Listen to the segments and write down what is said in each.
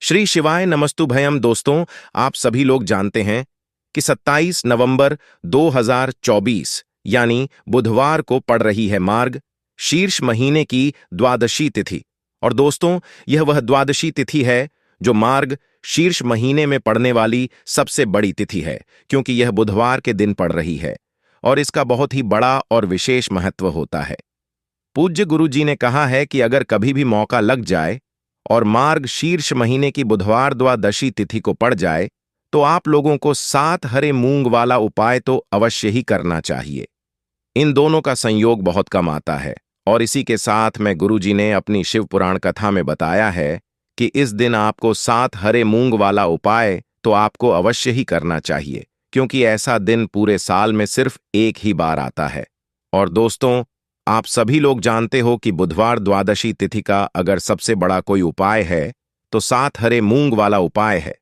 श्री शिवाय नमस्तुभयम। दोस्तों, आप सभी लोग जानते हैं कि 27 नवंबर 2024 यानी बुधवार को पड़ रही है मार्ग शीर्ष महीने की द्वादशी तिथि। और दोस्तों, यह वह द्वादशी तिथि है जो मार्ग शीर्ष महीने में पड़ने वाली सबसे बड़ी तिथि है, क्योंकि यह बुधवार के दिन पड़ रही है और इसका बहुत ही बड़ा और विशेष महत्व होता है। पूज्य गुरु जी ने कहा है कि अगर कभी भी मौका लग जाए और मार्ग शीर्ष महीने की बुधवार द्वादशी तिथि को पड़ जाए तो आप लोगों को 7 हरे मूंग वाला उपाय तो अवश्य ही करना चाहिए। इन दोनों का संयोग बहुत कम आता है और इसी के साथ में गुरु जी ने अपनी शिव पुराण कथा में बताया है कि इस दिन आपको 7 हरे मूंग वाला उपाय तो आपको अवश्य ही करना चाहिए, क्योंकि ऐसा दिन पूरे साल में सिर्फ एक ही बार आता है। और दोस्तों, आप सभी लोग जानते हो कि बुधवार द्वादशी तिथि का अगर सबसे बड़ा कोई उपाय है तो 7 हरे मूंग वाला उपाय है।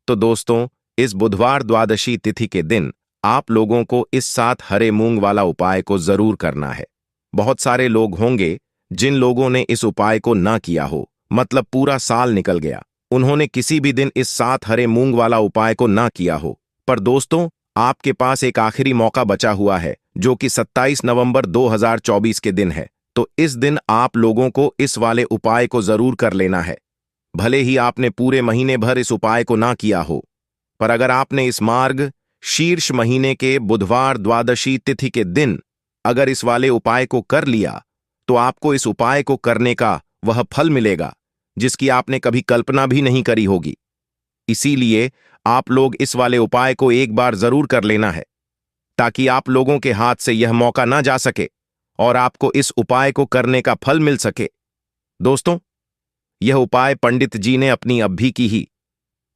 तो दोस्तों, इस बुधवार द्वादशी तिथि के दिन आप लोगों को इस 7 हरे मूंग वाला उपाय को जरूर करना है। बहुत सारे लोग होंगे जिन लोगों ने इस उपाय को ना किया हो, मतलब पूरा साल निकल गया, उन्होंने किसी भी दिन इस 7 हरे मूंग वाला उपाय को ना किया हो। पर दोस्तों, आपके पास एक आखिरी मौका बचा हुआ है जो कि 27 नवंबर 2024 के दिन है। तो इस दिन आप लोगों को इस वाले उपाय को जरूर कर लेना है। भले ही आपने पूरे महीने भर इस उपाय को ना किया हो, पर अगर आपने इस मार्ग शीर्ष महीने के बुधवार द्वादशी तिथि के दिन अगर इस वाले उपाय को कर लिया तो आपको इस उपाय को करने का वह फल मिलेगा जिसकी आपने कभी कल्पना भी नहीं करी होगी। इसीलिए आप लोग इस वाले उपाय को एक बार जरूर कर लेना है, ताकि आप लोगों के हाथ से यह मौका ना जा सके और आपको इस उपाय को करने का फल मिल सके। दोस्तों, यह उपाय पंडित जी ने अपनी अभी की ही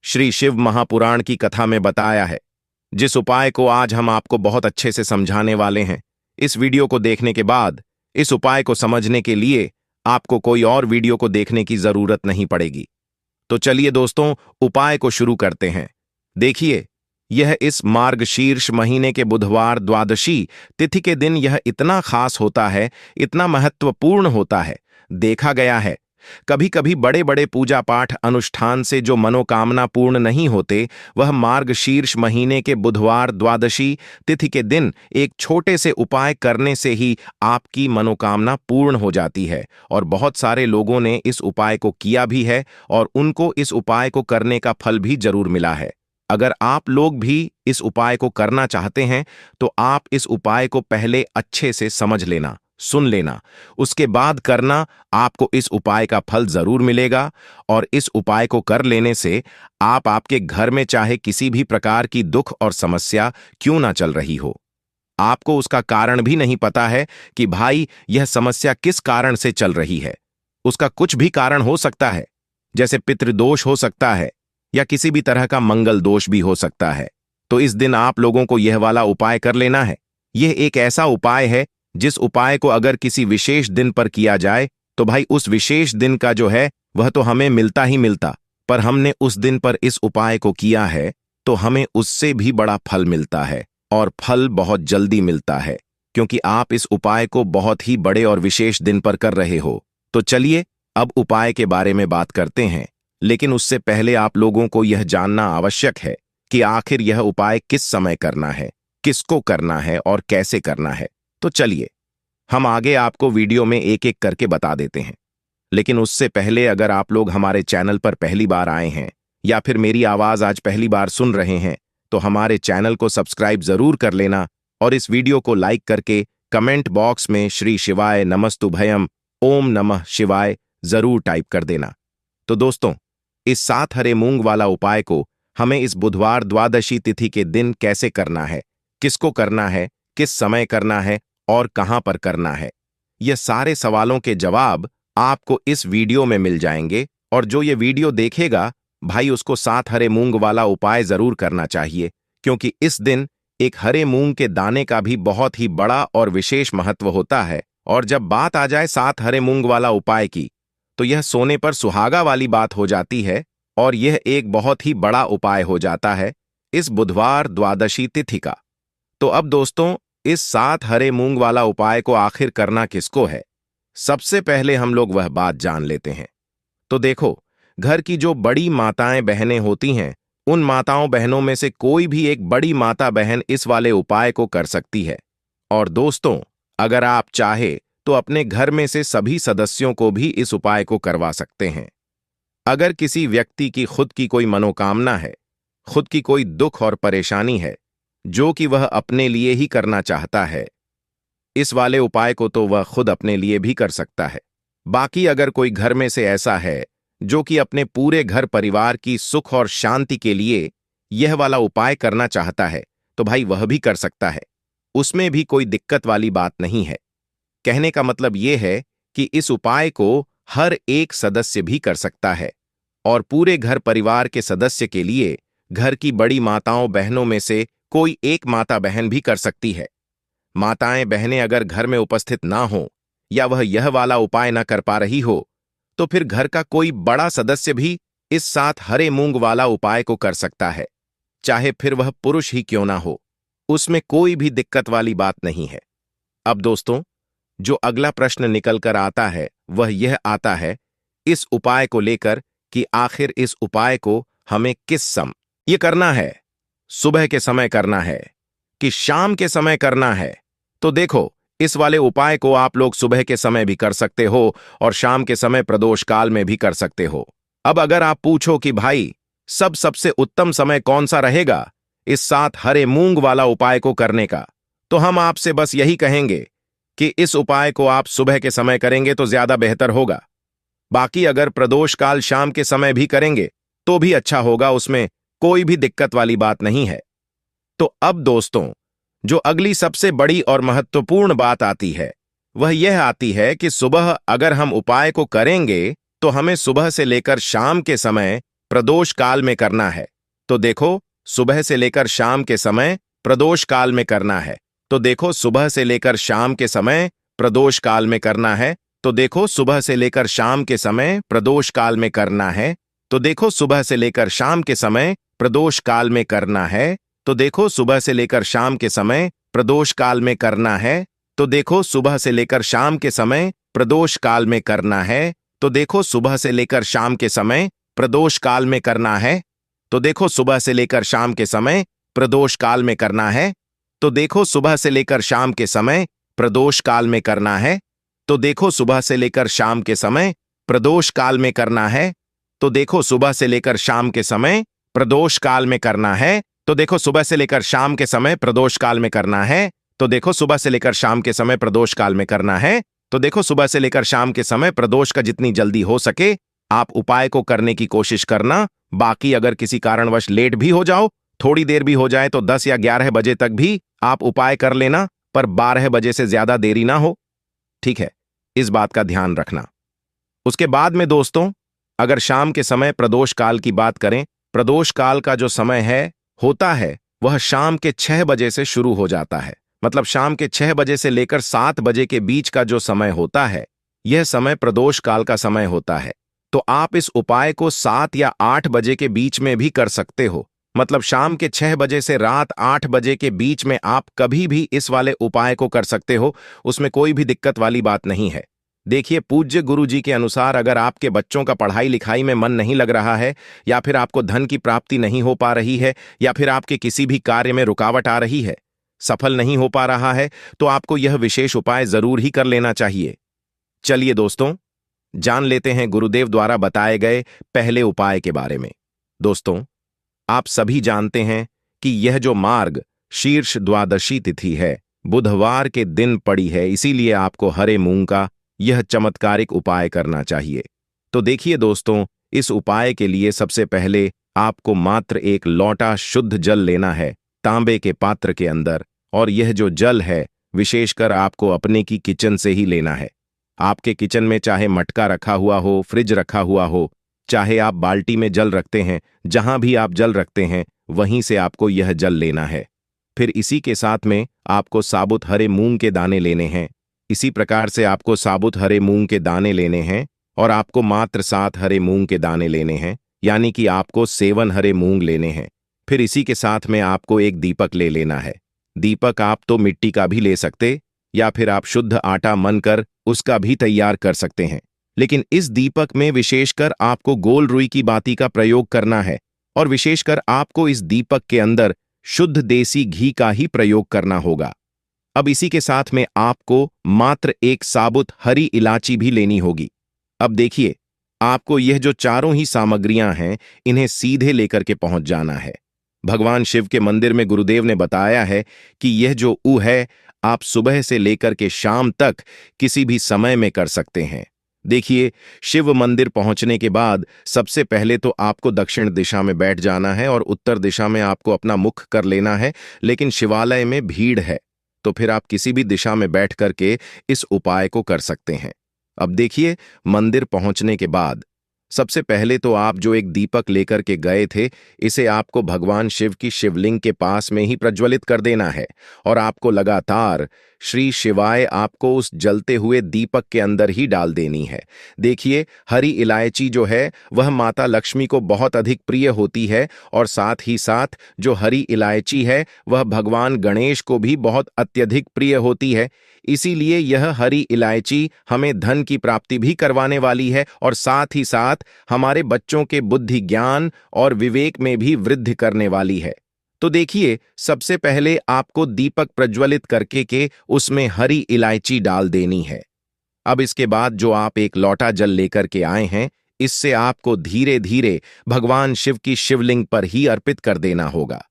श्री शिव महापुराण की कथा में बताया है, जिस उपाय को आज हम आपको बहुत अच्छे से समझाने वाले हैं। इस वीडियो को देखने के बाद इस उपाय को समझने के लिए आपको कोई और वीडियो को देखने की जरूरत नहीं पड़ेगी। तो चलिए दोस्तों, उपाय को शुरू करते हैं। देखिए, यह इस मार्ग शीर्ष महीने के बुधवार द्वादशी तिथि के दिन यह इतना खास होता है, इतना महत्वपूर्ण होता है। देखा गया है कभी कभी बड़े बड़े पूजा पाठ अनुष्ठान से जो मनोकामना पूर्ण नहीं होते, वह मार्ग शीर्ष महीने के बुधवार द्वादशी तिथि के दिन एक छोटे से उपाय करने से ही आपकी मनोकामना पूर्ण हो जाती है। और बहुत सारे लोगों ने इस उपाय को किया भी है और उनको इस उपाय को करने का फल भी जरूर मिला है। अगर आप लोग भी इस उपाय को करना चाहते हैं तो आप इस उपाय को पहले अच्छे से समझ लेना, सुन लेना, उसके बाद करना। आपको इस उपाय का फल जरूर मिलेगा और इस उपाय को कर लेने से आप आपके घर में चाहे किसी भी प्रकार की दुख और समस्या क्यों ना चल रही हो, आपको उसका कारण भी नहीं पता है कि भाई यह समस्या किस कारण से चल रही है। उसका कुछ भी कारण हो सकता है, जैसे पितृदोष हो सकता है या किसी भी तरह का मंगल दोष भी हो सकता है। तो इस दिन आप लोगों को यह वाला उपाय कर लेना है। यह एक ऐसा उपाय है जिस उपाय को अगर किसी विशेष दिन पर किया जाए तो भाई उस विशेष दिन का जो है वह तो हमें मिलता ही मिलता, पर हमने उस दिन पर इस उपाय को किया है तो हमें उससे भी बड़ा फल मिलता है और फल बहुत जल्दी मिलता है, क्योंकि आप इस उपाय को बहुत ही बड़े और विशेष दिन पर कर रहे हो। तो चलिए अब उपाय के बारे में बात करते हैं, लेकिन उससे पहले आप लोगों को यह जानना आवश्यक है कि आखिर यह उपाय किस समय करना है, किसको करना है और कैसे करना है। तो चलिए हम आगे आपको वीडियो में एक एक करके बता देते हैं। लेकिन उससे पहले अगर आप लोग हमारे चैनल पर पहली बार आए हैं या फिर मेरी आवाज आज पहली बार सुन रहे हैं तो हमारे चैनल को सब्सक्राइब जरूर कर लेना और इस वीडियो को लाइक करके कमेंट बॉक्स में श्री शिवाय नमस्तुभयम ओम नमः शिवाय जरूर टाइप कर देना। तो दोस्तों, इस 7 हरे मूंग वाला उपाय को हमें इस बुधवार द्वादशी तिथि के दिन कैसे करना है, किसको करना है, किस समय करना है और कहां पर करना है, यह सारे सवालों के जवाब आपको इस वीडियो में मिल जाएंगे। और जो ये वीडियो देखेगा भाई, उसको 7 हरे मूंग वाला उपाय जरूर करना चाहिए, क्योंकि इस दिन एक हरे मूंग के दाने का भी बहुत ही बड़ा और विशेष महत्व होता है। और जब बात आ जाए 7 हरे मूंग वाला उपाय की, तो यह सोने पर सुहागा वाली बात हो जाती है और यह एक बहुत ही बड़ा उपाय हो जाता है इस बुधवार द्वादशी तिथि का। तो अब दोस्तों, इस 7 हरे मूंग वाला उपाय को आखिर करना किसको है, सबसे पहले हम लोग वह बात जान लेते हैं। तो देखो, घर की जो बड़ी माताएं बहनें होती हैं, उन माताओं बहनों में से कोई भी एक बड़ी माता बहन इस वाले उपाय को कर सकती है। और दोस्तों, अगर आप चाहे तो अपने घर में से सभी सदस्यों को भी इस उपाय को करवा सकते हैं। अगर किसी व्यक्ति की खुद की कोई मनोकामना है, खुद की कोई दुख और परेशानी है, जो कि वह अपने लिए ही करना चाहता है, इस वाले उपाय को तो वह खुद अपने लिए भी कर सकता है। बाकी अगर कोई घर में से ऐसा है जो कि अपने पूरे घर परिवार की सुख और शांति के लिए यह वाला उपाय करना चाहता है, तो भाई वह भी कर सकता है। उसमें भी कोई दिक्कत वाली बात नहीं है। कहने का मतलब यह है कि इस उपाय को हर एक सदस्य भी कर सकता है और पूरे घर परिवार के सदस्य के लिए घर की बड़ी माताओं बहनों में से कोई एक माता बहन भी कर सकती है। माताएं बहनें अगर घर में उपस्थित ना हो या वह यह वाला उपाय ना कर पा रही हो, तो फिर घर का कोई बड़ा सदस्य भी इस साथ हरे मूंग वाला उपाय को कर सकता है, चाहे फिर वह पुरुष ही क्यों ना हो। उसमें कोई भी दिक्कत वाली बात नहीं है। अब दोस्तों, जो अगला प्रश्न निकल कर आता है वह यह आता है इस उपाय को लेकर कि आखिर इस उपाय को हमें किस समय ये करना है, सुबह के समय करना है कि शाम के समय करना है। तो देखो, इस वाले उपाय को आप लोग सुबह के समय भी कर सकते हो और शाम के समय प्रदोष काल में भी कर सकते हो। अब अगर आप पूछो कि भाई सबसे उत्तम समय कौन सा रहेगा इस साथ हरे मूंग वाला उपाय को करने का, तो हम आपसे बस यही कहेंगे कि इस उपाय को आप सुबह के समय करेंगे तो ज्यादा बेहतर होगा। बाकी अगर प्रदोष काल शाम के समय भी करेंगे तो भी अच्छा होगा, उसमें कोई भी दिक्कत वाली बात नहीं है। तो अब दोस्तों, जो अगली सबसे बड़ी और महत्वपूर्ण बात आती है वह यह आती है कि सुबह अगर हम उपाय को करेंगे तो हमें सुबह से लेकर शाम के समय प्रदोष काल में करना है। तो देखो, सुबह से लेकर शाम के समय प्रदोष काल में करना है। तो देखो, सुबह से लेकर शाम के समय प्रदोष काल में करना है। तो देखो, सुबह से लेकर शाम के समय प्रदोष काल में करना है। तो देखो, सुबह से लेकर शाम के समय प्रदोष काल में करना है। तो देखो, सुबह से लेकर शाम के समय प्रदोष काल में करना है। तो देखो, सुबह से लेकर शाम के समय प्रदोष काल में करना है। तो देखो, सुबह से लेकर शाम के समय प्रदोष काल में करना है। तो देखो, सुबह से लेकर शाम के समय प्रदोष काल में करना है। तो देखो, सुबह से लेकर शाम के समय प्रदोष काल में करना है। तो देखो, सुबह से लेकर शाम के समय प्रदोष काल में करना है। तो देखो, सुबह से लेकर शाम के समय प्रदोष काल में करना है। तो देखो, सुबह से लेकर शाम के समय प्रदोष काल में करना है। तो देखो, सुबह से लेकर शाम के समय प्रदोष काल में करना है। तो देखो, सुबह से लेकर शाम के समय प्रदोष का जितनी जल्दी हो सके आप उपाय को करने की कोशिश करना। बाकी अगर किसी कारणवश लेट भी हो जाओ, थोड़ी देर भी हो जाए, तो 10 या 11 बजे तक भी आप उपाय कर लेना, पर 12 बजे से ज्यादा देरी ना हो। ठीक है, इस बात का ध्यान रखना। उसके बाद में दोस्तों, अगर शाम के समय प्रदोष काल की बात करें, प्रदोष काल का जो समय होता है वह शाम के 6 बजे से शुरू हो जाता है। मतलब शाम के 6 बजे से लेकर 7 बजे के बीच का जो समय होता है, यह समय प्रदोष काल का समय होता है। तो आप इस उपाय को 7 या 8 बजे के बीच में भी कर सकते हो। मतलब शाम के 6 बजे से रात 8 बजे के बीच में आप कभी भी इस वाले उपाय को कर सकते हो, उसमें कोई भी दिक्कत वाली बात नहीं है। देखिए, पूज्य गुरु जी के अनुसार अगर आपके बच्चों का पढ़ाई लिखाई में मन नहीं लग रहा है, या फिर आपको धन की प्राप्ति नहीं हो पा रही है, या फिर आपके किसी भी कार्य में रुकावट आ रही है, सफल नहीं हो पा रहा है, तो आपको यह विशेष उपाय जरूर ही कर लेना चाहिए। चलिए दोस्तों, जान लेते हैं गुरुदेव द्वारा बताए गए पहले उपाय के बारे में। दोस्तों, आप सभी जानते हैं कि यह जो मार्ग शीर्ष द्वादशी तिथि है, बुधवार के दिन पड़ी है, इसीलिए आपको हरे मूंग का यह चमत्कारिक उपाय करना चाहिए। तो देखिए दोस्तों, इस उपाय के लिए सबसे पहले आपको मात्र एक लोटा शुद्ध जल लेना है तांबे के पात्र के अंदर, और यह जो जल है विशेषकर आपको अपने की किचन से ही लेना है। आपके किचन में चाहे मटका रखा हुआ हो, फ्रिज रखा हुआ हो, चाहे आप बाल्टी में जल रखते हैं, जहां भी आप जल रखते हैं वहीं से आपको यह जल लेना है। फिर इसी के साथ में आपको साबुत हरे मूंग के दाने लेने हैं। इसी प्रकार से आपको साबुत हरे मूंग के दाने लेने हैं, और आपको मात्र 7 हरे मूंग के दाने लेने हैं, यानी कि आपको 7 हरे मूंग लेने हैं। फिर इसी के साथ में आपको एक दीपक ले लेना है। दीपक आप तो मिट्टी का भी ले सकते, या फिर आप शुद्ध आटा मन कर उसका भी तैयार कर सकते हैं, लेकिन इस दीपक में विशेषकर आपको गोल रुई की बाती का प्रयोग करना है और विशेषकर आपको इस दीपक के अंदर शुद्ध देसी घी का ही प्रयोग करना होगा। अब इसी के साथ में आपको मात्र एक साबुत हरी इलायची भी लेनी होगी। अब देखिए, आपको यह जो चारों ही सामग्रियां हैं, इन्हें सीधे लेकर के पहुंच जाना है। भगवान शिव के मंदिर में गुरुदेव ने बताया है कि यह जो ऊ है, आप सुबह से लेकर के शाम तक किसी भी समय में कर सकते हैं। देखिए, शिव मंदिर पहुंचने के बाद सबसे पहले तो आपको दक्षिण दिशा में बैठ जाना है और उत्तर दिशा में आपको अपना मुख कर लेना है, लेकिन शिवालय में भीड़ है, तो फिर आप किसी भी दिशा में बैठ करके इस उपाय को कर सकते हैं। अब देखिए, मंदिर पहुंचने के बाद सबसे पहले तो आप जो एक दीपक लेकर के गए थे, इसे आपको भगवान शिव की शिवलिंग के पास में ही प्रज्वलित कर देना है और आपको लगातार श्री शिवाय आपको उस जलते हुए दीपक के अंदर ही डाल देनी है। देखिए, हरी इलायची जो है वह माता लक्ष्मी को बहुत अधिक प्रिय होती है और साथ ही साथ जो हरी इलायची है वह भगवान गणेश को भी बहुत अत्यधिक प्रिय होती है। इसीलिए यह हरी इलायची हमें धन की प्राप्ति भी करवाने वाली है और साथ ही साथ हमारे बच्चों के बुद्धि ज्ञान और विवेक में भी वृद्धि करने वाली है। तो देखिए, सबसे पहले आपको दीपक प्रज्वलित करके के उसमें हरी इलायची डाल देनी है। अब इसके बाद जो आप एक लोटा जल लेकर के आए हैं, इससे आपको धीरे धीरे भगवान शिव की शिवलिंग पर ही अर्पित कर देना होगा।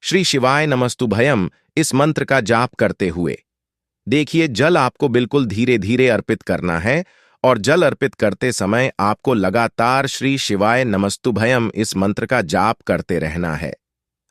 श्री शिवाय नमस्तुभयम इस मंत्र का जाप करते हुए देखिए, जल आपको बिल्कुल धीरे धीरे अर्पित करना है और जल अर्पित करते समय आपको लगातार श्री शिवाय नमस्तुभयम इस मंत्र का जाप करते रहना है।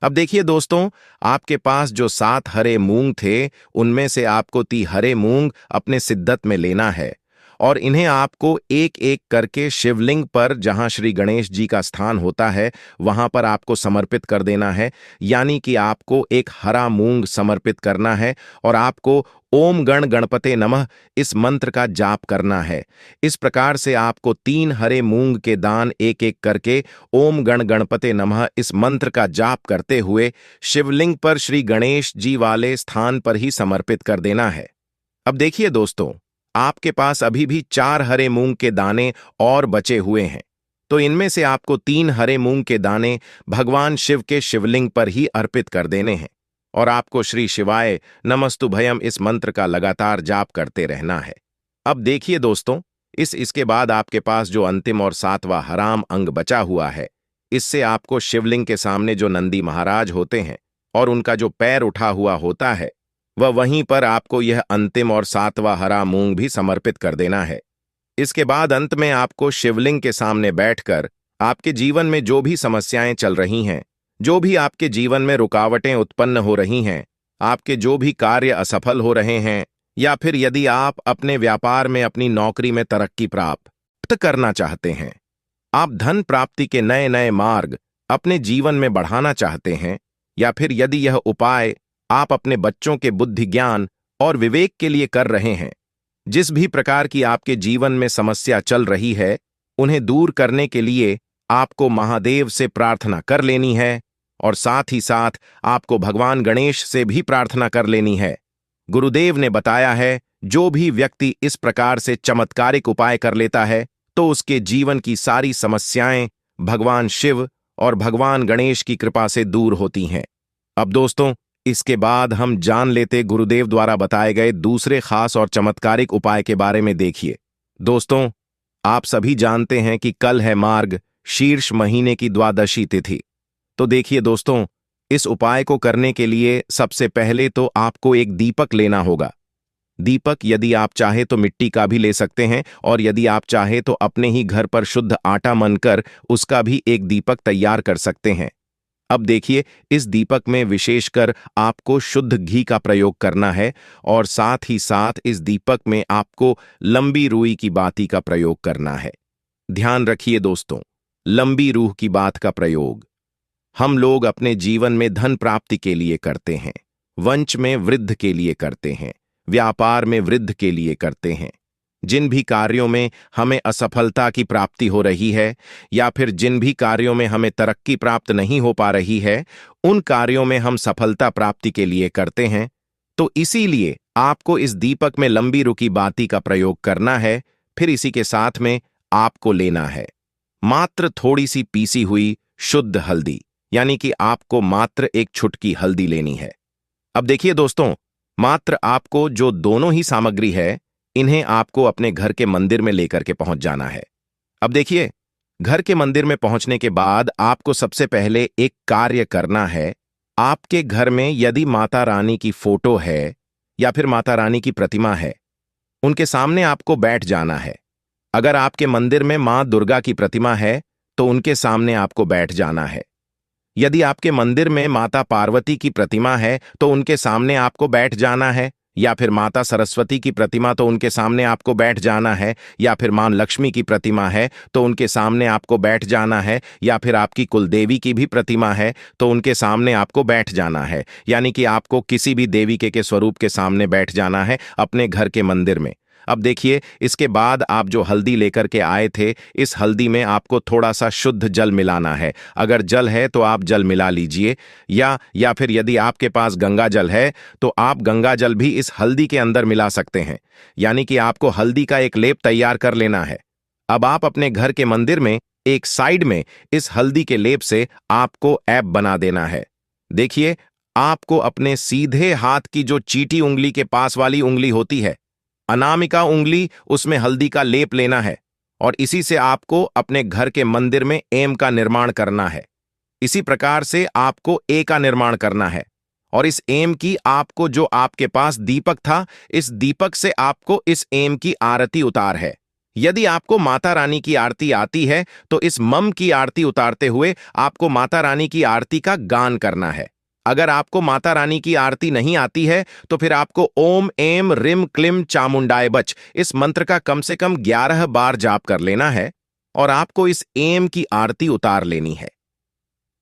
अब देखिए दोस्तों, आपके पास जो 7 हरे मूंग थे, उनमें से आपको 3 हरे मूंग अपने सिद्धत में लेना है और इन्हें आपको एक एक करके शिवलिंग पर, जहां श्री गणेश जी का स्थान होता है, वहां पर आपको समर्पित कर देना है। यानी कि आपको एक हरा मूंग समर्पित करना है और आपको ओम गण गणपते नमः इस मंत्र का जाप करना है। इस प्रकार से आपको 3 हरे मूंग के दान एक एक करके ओम गण गणपते नमः इस मंत्र का जाप करते हुए शिवलिंग पर श्री गणेश जी वाले स्थान पर ही समर्पित कर देना है। अब देखिए दोस्तों, आपके पास अभी भी 4 हरे मूंग के दाने और बचे हुए हैं, तो इनमें से आपको 3 हरे मूंग के दाने भगवान शिव के शिवलिंग पर ही अर्पित कर देने हैं और आपको श्री शिवाय नमस्तुभयम इस मंत्र का लगातार जाप करते रहना है। अब देखिए दोस्तों, इसके बाद आपके पास जो अंतिम और 7वां हराम अंग बचा हुआ है, इससे आपको शिवलिंग के सामने जो नंदी महाराज होते हैं और उनका जो पैर उठा हुआ होता है, वह वहीं पर आपको यह अंतिम और 7वां हरा मूंग भी समर्पित कर देना है। इसके बाद अंत में आपको शिवलिंग के सामने बैठकर आपके जीवन में जो भी समस्याएं चल रही हैं, जो भी आपके जीवन में रुकावटें उत्पन्न हो रही हैं, आपके जो भी कार्य असफल हो रहे हैं, या फिर यदि आप अपने व्यापार में, अपनी नौकरी में तरक्की प्राप्त करना चाहते हैं, आप धन प्राप्ति के नए नए मार्ग अपने जीवन में बढ़ाना चाहते हैं, या फिर यदि यह उपाय आप अपने बच्चों के बुद्धि ज्ञान और विवेक के लिए कर रहे हैं, जिस भी प्रकार की आपके जीवन में समस्या चल रही है, उन्हें दूर करने के लिए आपको महादेव से प्रार्थना कर लेनी है और साथ ही साथ आपको भगवान गणेश से भी प्रार्थना कर लेनी है। गुरुदेव ने बताया है, जो भी व्यक्ति इस प्रकार से चमत्कारिक उपाय कर लेता है, तो उसके जीवन की सारी समस्याएं भगवान शिव और भगवान गणेश की कृपा से दूर होती हैं। अब दोस्तों, इसके बाद हम जान लेते गुरुदेव द्वारा बताए गए दूसरे खास और चमत्कारिक उपाय के बारे में। देखिए दोस्तों, आप सभी जानते हैं कि कल है मार्ग शीर्ष महीने की द्वादशी तिथि। तो देखिए दोस्तों, इस उपाय को करने के लिए सबसे पहले तो आपको एक दीपक लेना होगा। दीपक यदि आप चाहे तो मिट्टी का भी ले सकते हैं और यदि आप चाहे तो अपने ही घर पर शुद्ध आटा मनकर उसका भी एक दीपक तैयार कर सकते हैं। अब देखिए, इस दीपक में विशेषकर आपको शुद्ध घी का प्रयोग करना है और साथ ही साथ इस दीपक में आपको लंबी रुई की बाती का प्रयोग करना है। ध्यान रखिए दोस्तों, लंबी रूह की बात का प्रयोग हम लोग अपने जीवन में धन प्राप्ति के लिए करते हैं, वंश में वृद्धि के लिए करते हैं, व्यापार में वृद्धि के लिए करते हैं। जिन भी कार्यों में हमें असफलता की प्राप्ति हो रही है या फिर जिन भी कार्यों में हमें तरक्की प्राप्त नहीं हो पा रही है, उन कार्यों में हम सफलता प्राप्ति के लिए करते हैं। तो इसीलिए आपको इस दीपक में लंबी रुकी बाती का प्रयोग करना है, फिर इसी के साथ में आपको लेना है मात्र थोड़ी सी पीसी हुई शुद्ध हल्दी, यानी कि आपको मात्र एक चुटकी हल्दी लेनी है। अब देखिए दोस्तों, मात्र आपको जो दोनों ही सामग्री है, इन्हें आपको अपने घर के मंदिर में लेकर के पहुंच जाना है। अब देखिए, घर के मंदिर में पहुंचने के बाद आपको सबसे पहले एक कार्य करना है। आपके घर में यदि माता रानी की फोटो है या फिर माता रानी की प्रतिमा है, उनके सामने आपको बैठ जाना है। अगर आपके मंदिर में मां दुर्गा की प्रतिमा है तो उनके सामने आपको बैठ जाना है। यदि आपके मंदिर में माता पार्वती की प्रतिमा है तो उनके सामने आपको बैठ जाना है, या फिर माता सरस्वती की प्रतिमा तो उनके सामने आपको बैठ जाना है, या फिर मां लक्ष्मी की प्रतिमा है तो उनके सामने आपको बैठ जाना है, या फिर आपकी कुलदेवी की भी प्रतिमा है तो उनके सामने आपको बैठ जाना है। यानी कि आपको किसी भी देवी के स्वरूप के सामने बैठ जाना है अपने घर के मंदिर में। अब देखिए, इसके बाद आप जो हल्दी लेकर के आए थे, इस हल्दी में आपको थोड़ा सा शुद्ध जल मिलाना है। अगर जल है तो आप जल मिला लीजिए, या फिर यदि आपके पास गंगा जल है तो आप गंगा जल भी इस हल्दी के अंदर मिला सकते हैं। यानी कि आपको हल्दी का एक लेप तैयार कर लेना है। अब आप अपने घर के मंदिर में एक साइड में इस हल्दी के लेप से आपको ऐप बना देना है। देखिए, आपको अपने सीधे हाथ की जो चीटी उंगली के पास वाली उंगली होती है, अनामिका उंगली, उसमें हल्दी का लेप लेना है और इसी से आपको अपने घर के मंदिर में एम का निर्माण करना है। इसी प्रकार से आपको ए का निर्माण करना है और इस एम की आपको, जो आपके पास दीपक था, इस दीपक से आपको इस एम की आरती उतार है। यदि आपको माता रानी की आरती आती है तो इस मम की आरती उतारते हुए आपको माता रानी की आरती का गान करना है। अगर आपको माता रानी की आरती नहीं आती है तो फिर आपको ओम एम रिम क्लिम चामुंडाय बच इस मंत्र का कम से कम 11 बार जाप कर लेना है और आपको इस एम की आरती उतार लेनी है।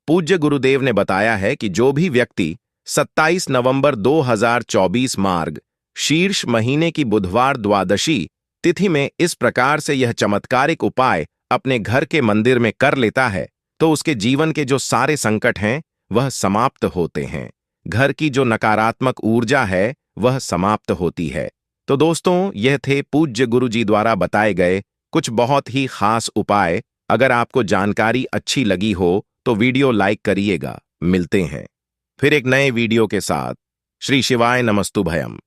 पूज्य गुरुदेव ने बताया है कि जो भी व्यक्ति 27 नवंबर 2024 मार्ग शीर्ष महीने की बुधवार द्वादशी तिथि में इस प्रकार से यह चमत्कारिक उपाय अपने घर के मंदिर में कर लेता है तो उसके जीवन के जो सारे संकट हैं वह समाप्त होते हैं। घर की जो नकारात्मक ऊर्जा है वह समाप्त होती है। तो दोस्तों, यह थे पूज्य गुरुजी द्वारा बताए गए कुछ बहुत ही खास उपाय। अगर आपको जानकारी अच्छी लगी हो तो वीडियो लाइक करिएगा। मिलते हैं फिर एक नए वीडियो के साथ। श्री शिवाय नमस्तुभयम।